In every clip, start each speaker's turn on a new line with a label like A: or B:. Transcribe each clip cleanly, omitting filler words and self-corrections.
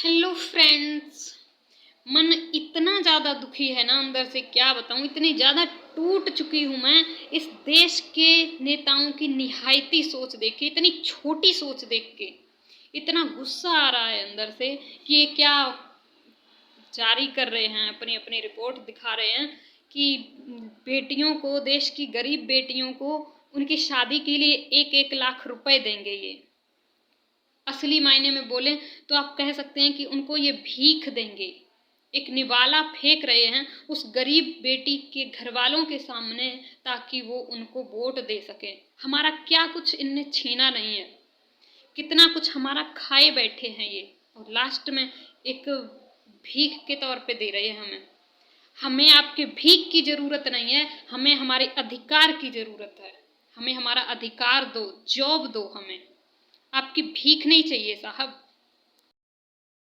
A: Hello friends. मन इतना ज़्यादा दुखी है ना अंदर से, क्या बताऊँ। इतनी ज़्यादा टूट चुकी हूँ मैं इस देश के नेताओं की निहायती सोच देख के, इतनी छोटी सोच देख के। इतना गुस्सा आ रहा है अंदर से कि ये क्या जारी कर रहे हैं, अपनी अपनी रिपोर्ट दिखा रहे हैं कि बेटियों को, देश की गरीब बेटियों को उनकी शादी के लिए 1-1 लाख रुपए देंगे। ये असली मायने में बोलें तो आप कह सकते हैं कि उनको ये भीख देंगे। एक निवाला फेंक रहे हैं उस गरीब बेटी के घर वालों के सामने, ताकि वो उनको वोट दे सके। हमारा क्या कुछ इनने छीना नहीं है, कितना कुछ हमारा खाए बैठे हैं ये, और लास्ट में एक भीख के तौर पे दे रहे हैं हमें। हमें आपके भीख की जरूरत नहीं है, हमें हमारे अधिकार की जरूरत है। हमें हमारा अधिकार दो, जॉब दो, हमें आपकी भीख नहीं चाहिए साहब।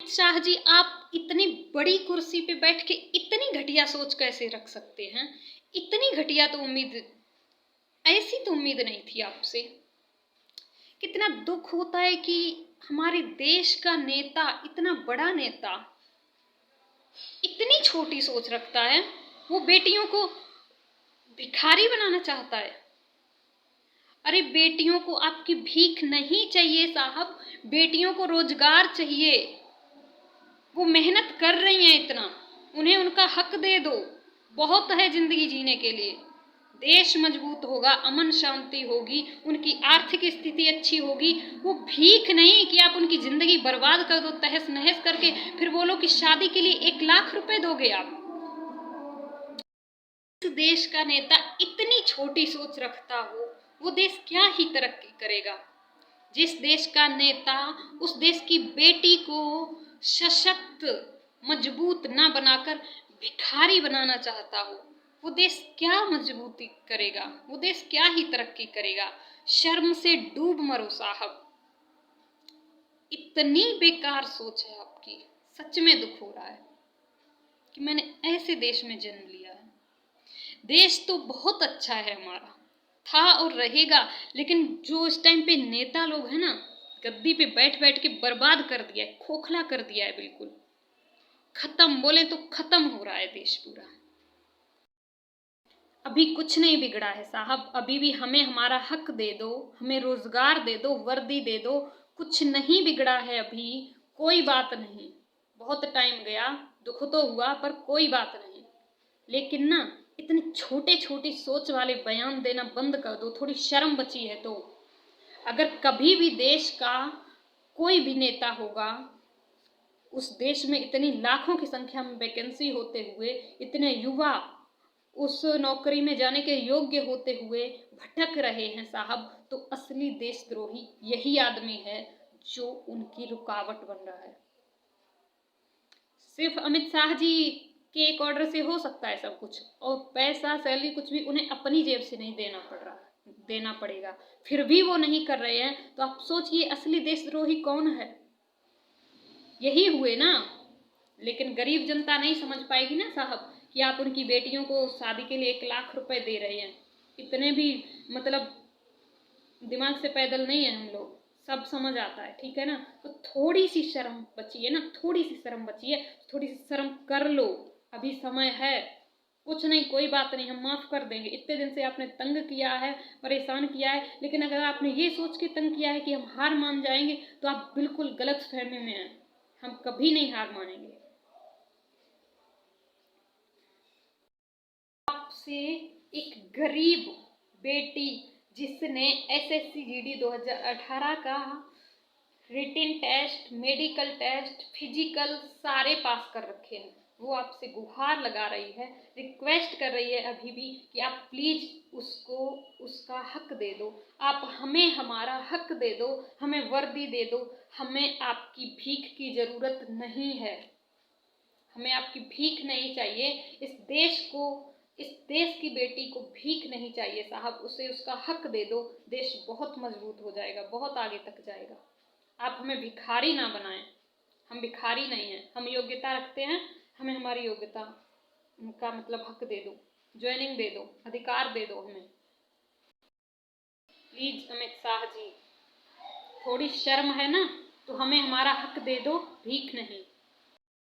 A: शाह जी, आप इतनी बड़ी कुर्सी पे बैठ के इतनी घटिया सोच कैसे रख सकते हैं? इतनी घटिया तो ऐसी तो उम्मीद नहीं थी आपसे। कितना दुख होता है कि हमारे देश का नेता, इतना बड़ा नेता, इतनी छोटी सोच रखता है। वो बेटियों को भिखारी बनाना चाहता है। अरे बेटियों को आपकी भीख नहीं चाहिए साहब, बेटियों को रोजगार चाहिए। वो मेहनत कर रही हैं इतना, उन्हें उनका हक दे दो। बहुत है जिंदगी जीने के लिए। देश मजबूत होगा, अमन शांति होगी, उनकी आर्थिक स्थिति अच्छी होगी। वो भीख नहीं कि आप उनकी जिंदगी बर्बाद कर दो तहस नहस करके, फिर बोलो कि शादी के लिए 1 लाख रुपए दोगे आप। इस देश का नेता इतनी छोटी सोच रखता हो, वो देश क्या ही तरक्की करेगा। जिस देश का नेता उस देश की बेटी को सशक्त, मजबूत ना बनाकर भिखारी बनाना चाहता हो, वो देश क्या मजबूती करेगा, वो देश क्या ही तरक्की करेगा। शर्म से डूब मरो साहब। इतनी बेकार सोच है आपकी। सच में दुख हो रहा है कि मैंने ऐसे देश में जन्म लिया है। देश तो बहुत अच्छा है हमारा, था और रहेगा, लेकिन जो इस टाइम पे नेता लोग हैं ना, गद्दी पे बैठ बैठ के बर्बाद कर दिया है, खोखला कर दिया है, बिल्कुल खत्म। बोले तो खत्म हो रहा है देश पूरा। अभी कुछ नहीं बिगड़ा है साहब, अभी भी हमें हमारा हक दे दो, हमें रोजगार दे दो, वर्दी दे दो। कुछ नहीं बिगड़ा है अभी, कोई बात नहीं। बहुत टाइम गया, दुख तो हुआ, पर कोई बात नहीं। लेकिन ना, इतनी छोटे छोटी सोच वाले बयान देना बंद कर दो, थोड़ी शर्म बची है तो। अगर कभी भी देश का कोई भी नेता होगा, उस देश में इतनी लाखों की संख्या में वैकेंसी होते हुए, इतने युवा उस नौकरी में जाने के योग्य होते हुए भटक रहे हैं साहब, तो असली देशद्रोही यही आदमी है जो उनकी रुकावट बन रहा है। सिर्फ अमित शाह जी के एक ऑर्डर से हो सकता है सब कुछ, और पैसा, सैलरी, कुछ भी उन्हें अपनी जेब से नहीं देना पड़ेगा। फिर भी वो नहीं कर रहे हैं, तो आप सोचिए असली देशद्रोही कौन है? यही हुए ना। लेकिन गरीब जनता नहीं समझ पाएगी ना साहब कि आप उनकी बेटियों को शादी के लिए 1 लाख रुपए दे रहे हैं। इतने भी मतलब दिमाग से पैदल नहीं है हम लोग, सब समझ आता है, ठीक है ना। तो थोड़ी सी शर्म बची है ना, थोड़ी सी शर्म बची है, थोड़ी सी शर्म कर लो, अभी समय है। कुछ नहीं, कोई बात नहीं, हम माफ कर देंगे। इतने दिन से आपने तंग किया है, परेशान किया है, लेकिन अगर आपने ये सोच के तंग किया है कि हम हार मान जाएंगे, तो आप बिल्कुल गलत फहमी में हैं। हम कभी नहीं हार मानेंगे। आपसे एक गरीब बेटी जिसने एसएससी जीडी 2018 का written test, medical test, physical सारे पास कर रखे हैं, वो आपसे गुहार लगा रही है, रिक्वेस्ट कर रही है अभी भी कि आप प्लीज उसको उसका हक दे दो। आप हमें हमारा हक दे दो, हमें वर्दी दे दो। हमें आपकी भीख की जरूरत नहीं है, हमें आपकी भीख नहीं चाहिए। इस देश की बेटी को भीख नहीं चाहिए साहब, उसे उसका हक दे दो। देश बहुत मजबूत हो जाएगा, बहुत आगे तक जाएगा। आप हमें भिखारी ना बनाएं, हम भिखारी नहीं हैं, हम योग्यता रखते हैं। हमें हमारी योग्यता का मतलब हक दे दो, ज्वाइनिंग दे दो, अधिकार दे दो हमें। प्लीज अमित शाह जी, थोड़ी शर्म है ना तो हमें हमारा हक दे दो, भीख नहीं।